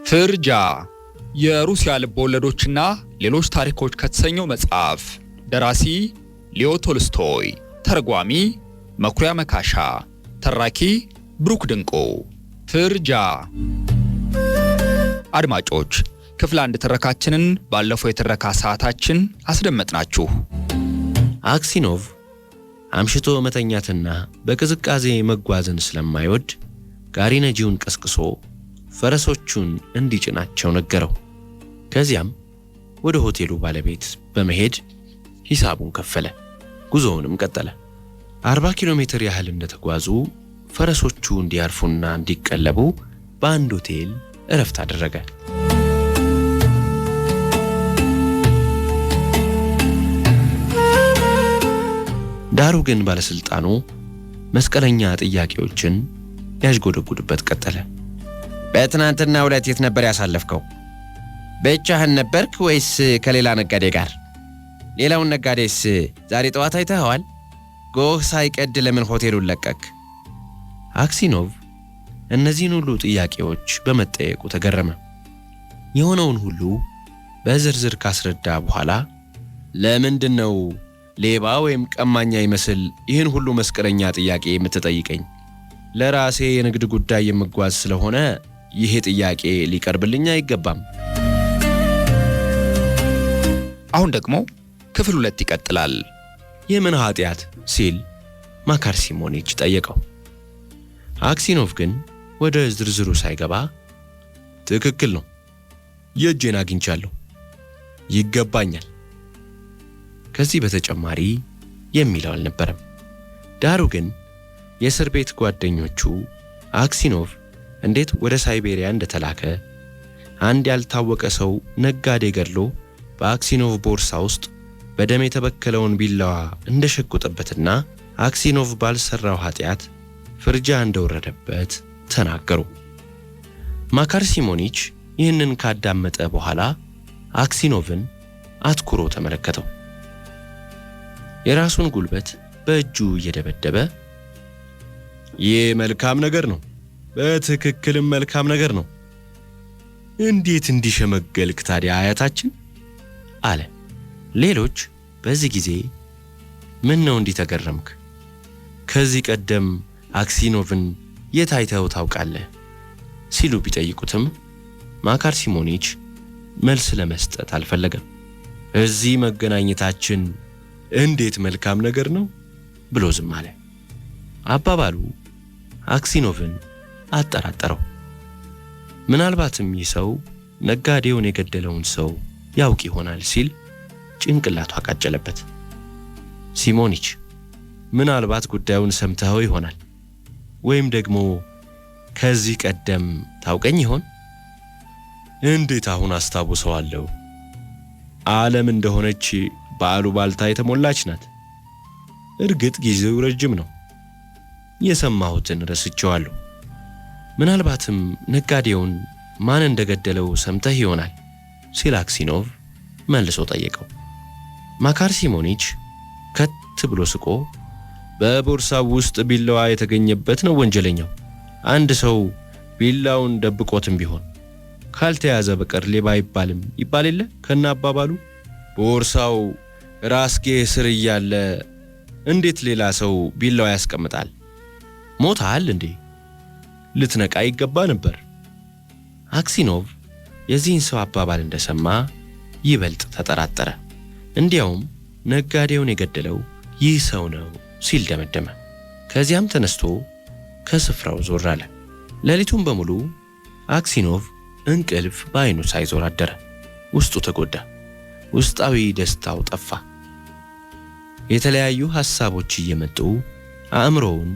ፍርጃ የሩሲያ ልቦለዶችና ሌሎች ታሪኮች ከተሰኘው መጽሐፍ ደራሲ ሊዮ ቶልስቶይ፣ ተርጓሚ መኩሪያ መካሻ፣ ተራኪ ብሩክ ድንቁ። ፍርጃ። አድማጮች፣ ክፍል 1 ትረካችንን ባለፈው የትረካ ሰዓታችን አስደመጥናችሁ። አክሲኖቭ አምሽቶ መተኛትና በቅዝቃዜ መጓዝን ስለማይወድ ጋሪ ነጂውን ቀስቅሶ ፈረሶቹን እንዲጭናቸው ነገረው። ከዚያም ወደ ሆቴሉ ባለቤት በመሄድ ሂሳቡን ከፈለ። ጉዞውንም ቀጠለ። 40 ኪሎ ሜትር ያህል እንደተጓዙ ፈረሶቹ እንዲያርፉና እንዲቀለቡ በአንድ ሆቴል እረፍት አደረገ። ዳሩ ግን ባለስልጣኑ መስቀለኛ ጥያቄዎችን ያዥጎደጉድበት ቀጠለ። በትናንትና ዕለት የት ነበር ያሳለፍከው? ብቻህን ነበርክ ወይስ ከሌላ ነጋዴ ጋር? ሌላውን ነጋዴስ ዛሬ ጠዋት አይተኸዋል? ጎህ ሳይቀድ ለምን ሆቴሉን ለቀቅ? አክሲኖቭ እነዚህን ሁሉ ጥያቄዎች በመጠየቁ ተገረመ። የሆነውን ሁሉ በዝርዝር ካስረዳ በኋላ ለምንድን ነው ሌባ ወይም ቀማኛ ይመስል ይህን ሁሉ መስቀለኛ ጥያቄ የምትጠይቀኝ? ለራሴ የንግድ ጉዳይ የምጓዝ ስለሆነ ይሄ ጥያቄ ሊቀርብልኝ አይገባም። አሁን ደግሞ ክፍል 2 ይቀጥላል። የምን ኃጢአት ሲል ማካር ሲሞኒች ጠየቀው። አክሲኖቭ ግን ወደ ዝርዝሩ ሳይገባ ትክክል ነው፣ የእጄን አግኝቻለሁ፣ ይገባኛል፣ ከዚህ በተጨማሪ የሚለው አልነበረም። ዳሩ ግን የእስር ቤት ጓደኞቹ አክሲኖቭ እንዴት ወደ ሳይቤሪያ እንደተላከ፣ አንድ ያልታወቀ ሰው ነጋዴ ገድሎ በአክሲኖቭ ቦርሳ ውስጥ በደም የተበከለውን ቢላዋ እንደሸጎጠበትና አክሲኖቭ ባልሰራው ኃጢአት ፍርጃ እንደወረደበት ተናገሩ። ማካር ሲሞኒች ይህንን ካዳመጠ በኋላ አክሲኖቭን አትኩሮ ተመለከተው። የራሱን ጉልበት በእጁ እየደበደበ ይህ መልካም ነገር ነው፣ በትክክልም መልካም ነገር ነው። እንዴት እንዲሸመገልክ ታዲያ አያታችን አለ። ሌሎች በዚህ ጊዜ ምን ነው እንዲተገረምክ? ከዚህ ቀደም አክሲኖቭን የት አይተኸው ታውቃለህ? ሲሉ ቢጠይቁትም ማካር ሲሞኒች መልስ ለመስጠት አልፈለገም። እዚህ መገናኘታችን እንዴት መልካም ነገር ነው ብሎ ዝም አለ። አባባሉ አክሲኖቭን አጠራጠረው። ምናልባትም ይህ ሰው ነጋዴውን የገደለውን ሰው ያውቅ ይሆናል ሲል ጭንቅላቱ አቃጨለበት። ሲሞኒች ምናልባት ጉዳዩን ሰምተኸው ይሆናል፣ ወይም ደግሞ ከዚህ ቀደም ታውቀኝ ይሆን? እንዴት አሁን አስታውሰዋለሁ። ዓለም እንደሆነች በአሉባልታ የተሞላች ናት። እርግጥ ጊዜው ረጅም ነው፣ የሰማሁትን ረስቼዋለሁ። ምናልባትም ነጋዴውን ማን እንደገደለው ሰምተህ ይሆናል ሲል አክሲኖቭ መልሶ ጠየቀው። ማካር ሲሞኒች ከት ብሎ ስቆ በቦርሳው ውስጥ ቢላዋ የተገኘበት ነው ወንጀለኛው። አንድ ሰው ቢላውን ደብቆትም ቢሆን ካልተያዘ በቀር ሌባ አይባልም ይባል የለ ከና አባባሉ። ቦርሳው ራስጌ ስር እያለ እንዴት ሌላ ሰው ቢላዋ ያስቀምጣል? ሞታል እንዴ? ልትነቃ ይገባ ነበር። አክሲኖቭ የዚህን ሰው አባባል እንደሰማ ይበልጥ ተጠራጠረ። እንዲያውም ነጋዴውን የገደለው ይህ ሰው ነው ሲል ደመደመ። ከዚያም ተነስቶ ከስፍራው ዞር አለ። ሌሊቱን በሙሉ አክሲኖቭ እንቅልፍ በዓይኑ ሳይዞር አደረ። ውስጡ ተጎዳ። ውስጣዊ ደስታው ጠፋ። የተለያዩ ሐሳቦች እየመጡ አእምሮውን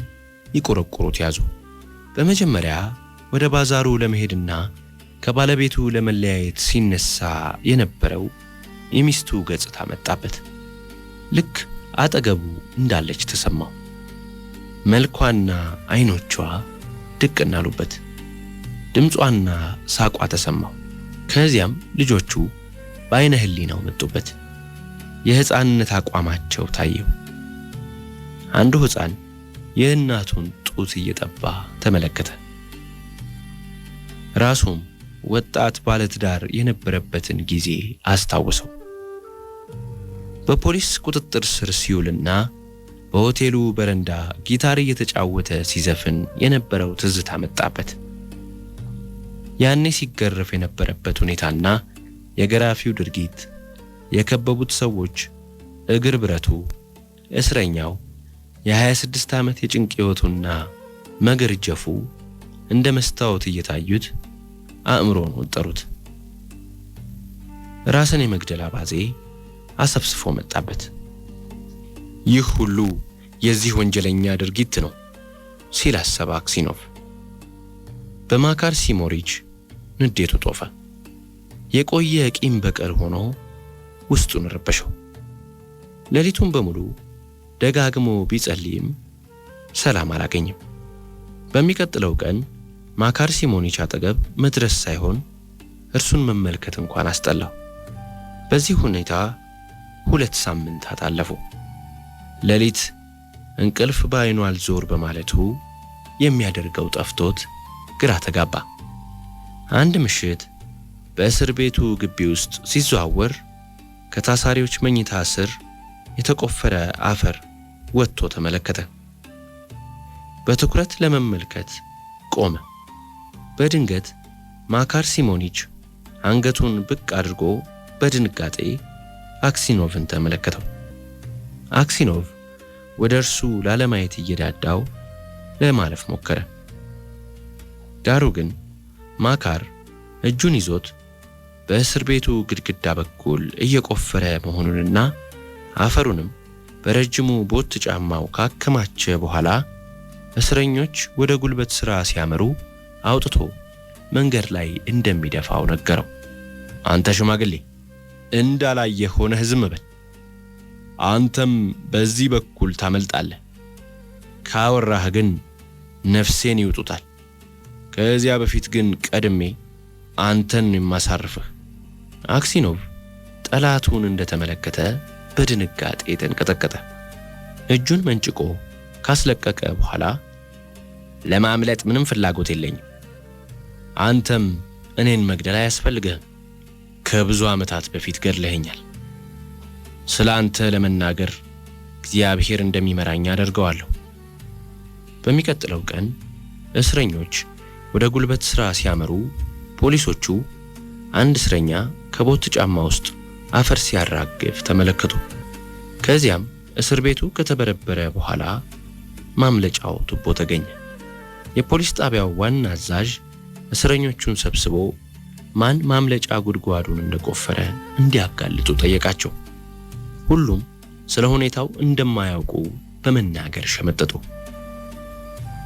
ይቆረቆሩት ያዙ። በመጀመሪያ ወደ ባዛሩ ለመሄድና ከባለቤቱ ለመለያየት ሲነሳ የነበረው የሚስቱ ገጽታ መጣበት። ልክ አጠገቡ እንዳለች ተሰማው። መልኳና አይኖቿ ድቅን አሉበት። ድምጿና ሳቋ ተሰማው። ከዚያም ልጆቹ በአይነ ህሊናው መጡበት። የሕፃንነት አቋማቸው ታየው። አንዱ ሕፃን የእናቱን ጡት እየጠባ ተመለከተ። ራሱም ወጣት ባለትዳር የነበረበትን ጊዜ አስታወሰው። በፖሊስ ቁጥጥር ስር ሲውልና በሆቴሉ በረንዳ ጊታር እየተጫወተ ሲዘፍን የነበረው ትዝታ መጣበት። ያኔ ሲገረፍ የነበረበት ሁኔታና የገራፊው ድርጊት፣ የከበቡት ሰዎች፣ እግር ብረቱ፣ እስረኛው፣ የ26 ዓመት የጭንቅ ሕይወቱና መገርጀፉ እንደ መስታወት እየታዩት አእምሮን ወጠሩት። ራስን የመግደል አባዜ አሰፍስፎ መጣበት። ይህ ሁሉ የዚህ ወንጀለኛ ድርጊት ነው ሲል አሰበ አክሲኖቭ። በማካር ሲሞሪች ንዴቱ ጦፈ። የቆየ ቂም በቀል ሆኖ ውስጡን ረበሸው። ሌሊቱን በሙሉ ደጋግሞ ቢጸልይም ሰላም አላገኘም። በሚቀጥለው ቀን ማካር ሲሞኒች አጠገብ መድረስ ሳይሆን እርሱን መመልከት እንኳን አስጠላው። በዚህ ሁኔታ 2 ሳምንታት አለፉ። ሌሊት እንቅልፍ በዓይኑ አልዞር በማለቱ የሚያደርገው ጠፍቶት ግራ ተጋባ። አንድ ምሽት በእስር ቤቱ ግቢ ውስጥ ሲዘዋወር ከታሳሪዎች መኝታ ስር የተቆፈረ አፈር ወጥቶ ተመለከተ። በትኩረት ለመመልከት ቆመ። በድንገት ማካር ሲሞኒች አንገቱን ብቅ አድርጎ በድንጋጤ አክሲኖቭን ተመለከተው። አክሲኖቭ ወደ እርሱ ላለማየት እየዳዳው ለማለፍ ሞከረ። ዳሩ ግን ማካር እጁን ይዞት በእስር ቤቱ ግድግዳ በኩል እየቆፈረ መሆኑንና አፈሩንም በረጅሙ ቦት ጫማው ካከማቸ በኋላ እስረኞች ወደ ጉልበት ሥራ ሲያመሩ አውጥቶ መንገድ ላይ እንደሚደፋው ነገረው። አንተ ሽማግሌ እንዳላየህ ሆነህ ዝም በል። አንተም በዚህ በኩል ታመልጣለህ። ካወራህ ግን ነፍሴን ይውጡታል። ከዚያ በፊት ግን ቀድሜ አንተን የማሳርፍህ። አክሲኖቭ ጠላቱን እንደተመለከተ በድንጋጤ ተንቀጠቀጠ። እጁን መንጭቆ ካስለቀቀ በኋላ ለማምለጥ ምንም ፍላጎት የለኝም። አንተም እኔን መግደል አያስፈልግህም። ከብዙ ዓመታት በፊት ገድለኸኛል። ስለ አንተ ለመናገር እግዚአብሔር እንደሚመራኝ አደርገዋለሁ። በሚቀጥለው ቀን እስረኞች ወደ ጉልበት ሥራ ሲያመሩ ፖሊሶቹ አንድ እስረኛ ከቦት ጫማ ውስጥ አፈር ሲያራግፍ ተመለከቱ። ከዚያም እስር ቤቱ ከተበረበረ በኋላ ማምለጫው ቱቦ ተገኘ። የፖሊስ ጣቢያው ዋና አዛዥ እስረኞቹን ሰብስቦ ማን ማምለጫ ጉድጓዱን እንደቆፈረ እንዲያጋልጡ ጠየቃቸው። ሁሉም ስለ ሁኔታው እንደማያውቁ በመናገር ሸመጠጡ።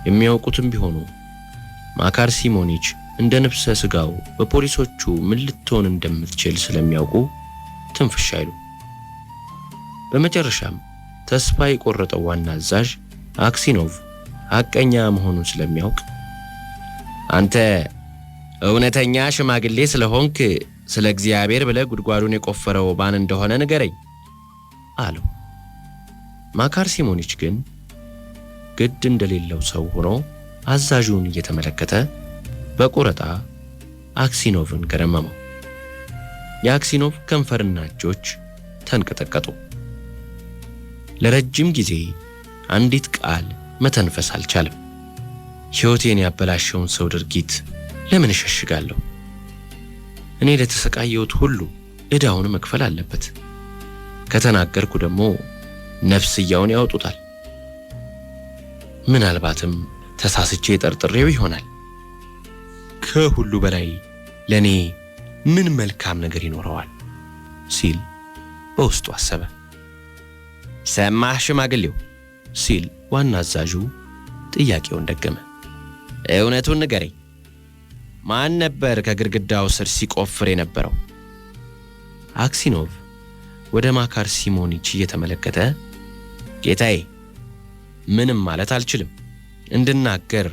የሚያውቁትም ቢሆኑ ማካር ሲሞኒች እንደ ነፍሰ ሥጋው በፖሊሶቹ ምን ልትሆን እንደምትችል ስለሚያውቁ ትንፍሽ አይሉ። በመጨረሻም ተስፋ የቆረጠው ዋና አዛዥ አክሲኖቭ ሐቀኛ መሆኑን ስለሚያውቅ አንተ እውነተኛ ሽማግሌ ስለሆንክ ስለ እግዚአብሔር ብለህ ጉድጓዱን የቆፈረው ማን እንደሆነ ንገረኝ አለው። ማካር ሲሞኒች ግን ግድ እንደሌለው ሰው ሆኖ አዛዡን እየተመለከተ በቆረጣ አክሲኖቭን ገረመመው። የአክሲኖቭ ከንፈርና እጆች ተንቀጠቀጡ። ለረጅም ጊዜ አንዲት ቃል መተንፈስ አልቻለም። ሕይወቴን ያበላሸውን ሰው ድርጊት ለምን እሸሽጋለሁ? እኔ ለተሰቃየሁት ሁሉ ዕዳውን መክፈል አለበት። ከተናገርኩ ደግሞ ነፍስያውን ያወጡታል። ምናልባትም ተሳስቼ ጠርጥሬው ይሆናል። ከሁሉ በላይ ለኔ ምን መልካም ነገር ይኖረዋል ሲል በውስጡ አሰበ። ሰማህ ሽማግሌው ሲል ዋና አዛዡ ጥያቄውን ደገመ። እውነቱን ንገረኝ፣ ማን ነበር ከግድግዳው ስር ሲቆፍር የነበረው? አክሲኖቭ ወደ ማካር ሲሞኒች እየተመለከተ ጌታዬ፣ ምንም ማለት አልችልም። እንድናገር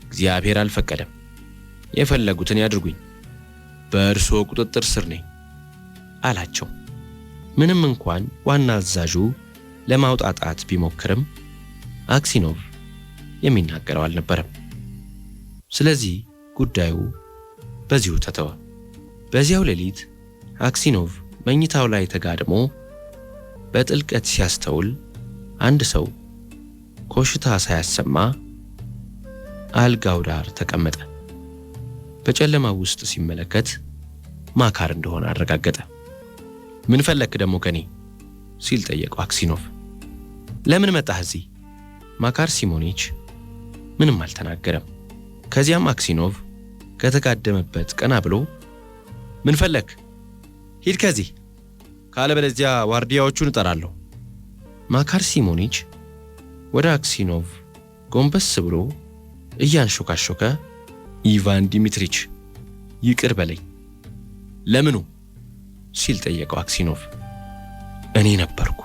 እግዚአብሔር አልፈቀደም። የፈለጉትን ያድርጉኝ፣ በእርስዎ ቁጥጥር ስር ነኝ አላቸው። ምንም እንኳን ዋና አዛዡ ለማውጣጣት ቢሞክርም አክሲኖቭ የሚናገረው አልነበረም። ስለዚህ ጉዳዩ በዚሁ ተተወ። በዚያው ሌሊት አክሲኖቭ መኝታው ላይ ተጋድሞ በጥልቀት ሲያስተውል አንድ ሰው ኮሽታ ሳያሰማ አልጋው ዳር ተቀመጠ። በጨለማው ውስጥ ሲመለከት ማካር እንደሆነ አረጋገጠ። ምን ፈለክ ደግሞ ከኔ ሲል ጠየቀው አክሲኖቭ። ለምን መጣህ እዚህ? ማካር ሲሞኒች ምንም አልተናገረም። ከዚያም አክሲኖቭ ከተጋደመበት ቀና ብሎ ምን ፈለክ? ሂድ ከዚህ፣ ካለበለዚያ ዋርዲያዎቹን እጠራለሁ። ማካር ሲሞኒች ወደ አክሲኖቭ ጎንበስ ብሎ እያንሾካሾከ ኢቫን ዲሚትሪች ይቅር በለኝ። ለምኑ ሲል ጠየቀው አክሲኖቭ። እኔ ነበርኩ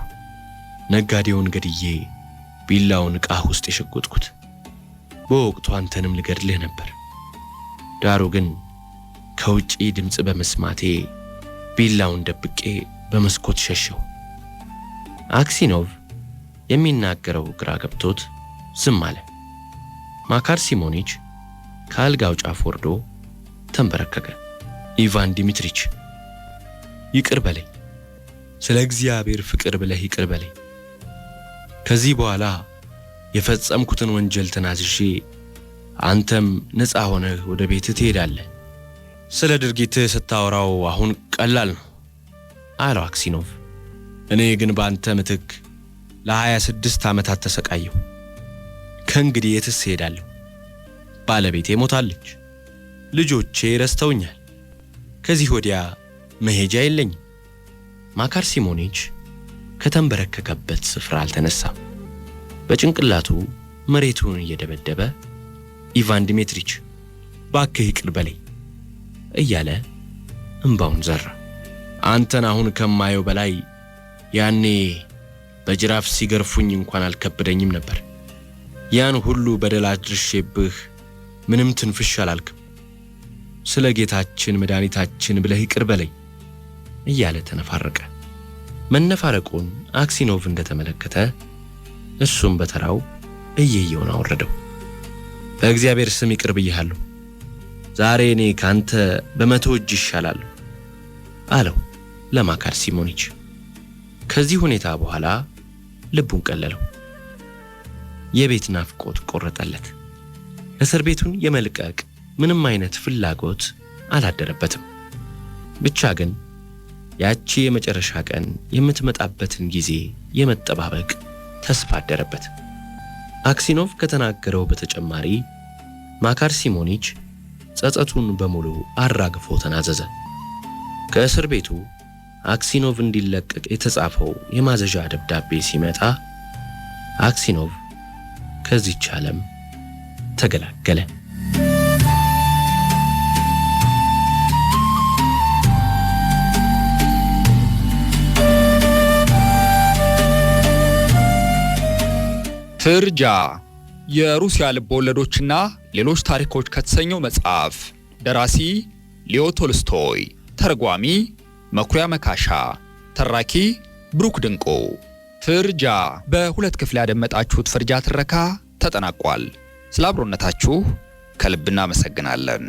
ነጋዴውን ገድዬ ቢላውን ዕቃህ ውስጥ የሸጎጥኩት። በወቅቱ አንተንም ልገድልህ ነበር። ዳሩ ግን ከውጪ ድምፅ በመስማቴ ቢላውን ደብቄ በመስኮት ሸሸው። አክሲኖቭ የሚናገረው ግራ ገብቶት ዝም አለ። ማካር ሲሞኒች ከአልጋው ጫፍ ወርዶ ተንበረከከ። ኢቫን ዲሚትሪች ይቅር በለኝ፣ ስለ እግዚአብሔር ፍቅር ብለህ ይቅር በለኝ። ከዚህ በኋላ የፈጸምኩትን ወንጀል ተናዝዤ አንተም ነፃ ሆነህ ወደ ቤትህ ትሄዳለህ። ስለ ድርጊትህ ስታወራው አሁን ቀላል ነው አለው አክሲኖቭ። እኔ ግን በአንተ ምትክ ለ26 ዓመታት ተሰቃየሁ። ከእንግዲህ የትስ እሄዳለሁ? ባለቤቴ ሞታለች፣ ልጆቼ ረስተውኛል። ከዚህ ወዲያ መሄጃ የለኝም። ማካር ሲሞኒች ከተንበረከከበት ስፍራ አልተነሳም። በጭንቅላቱ መሬቱን እየደበደበ ኢቫን ዲሚትሪች ባክህ ይቅር በለኝ እያለ እንባውን ዘራ። አንተን አሁን ከማየው በላይ ያኔ በጅራፍ ሲገርፉኝ እንኳን አልከበደኝም ነበር። ያን ሁሉ በደል አድርሼብህ ምንም ትንፍሽ አላልክም። ስለ ጌታችን መድኃኒታችን ብለህ ይቅር በለኝ እያለ ተነፋረቀ። መነፋረቁን አክሲኖቭ እንደተመለከተ እሱም በተራው እየየውን አወረደው። በእግዚአብሔር ስም ይቅር ብዬሃለሁ። ዛሬ እኔ ካንተ በመቶ እጅ ይሻላለሁ አለው ለማካር ሲሞኒች። ከዚህ ሁኔታ በኋላ ልቡን ቀለለው። የቤት ናፍቆት ቆረጠለት። እስር ቤቱን የመልቀቅ ምንም አይነት ፍላጎት አላደረበትም። ብቻ ግን ያቺ የመጨረሻ ቀን የምትመጣበትን ጊዜ የመጠባበቅ ተስፋ አደረበት። አክሲኖቭ ከተናገረው በተጨማሪ ማካር ሲሞኒች ጸጸቱን በሙሉ አራግፎ ተናዘዘ። ከእስር ቤቱ አክሲኖቭ እንዲለቀቅ የተጻፈው የማዘዣ ደብዳቤ ሲመጣ አክሲኖቭ ከዚህች ዓለም ተገላገለ። ፍርጃ የሩሲያ ልቦለዶችና ሌሎች ታሪኮች ከተሰኘው መጽሐፍ ደራሲ ሊዮ ቶልስቶይ፣ ተርጓሚ መኩሪያ መካሻ፣ ተራኪ ብሩክ ድንቁ። ፍርጃ በሁለት ክፍል ያደመጣችሁት ፍርጃ ትረካ ተጠናቋል። ስለ አብሮነታችሁ ከልብ እናመሰግናለን።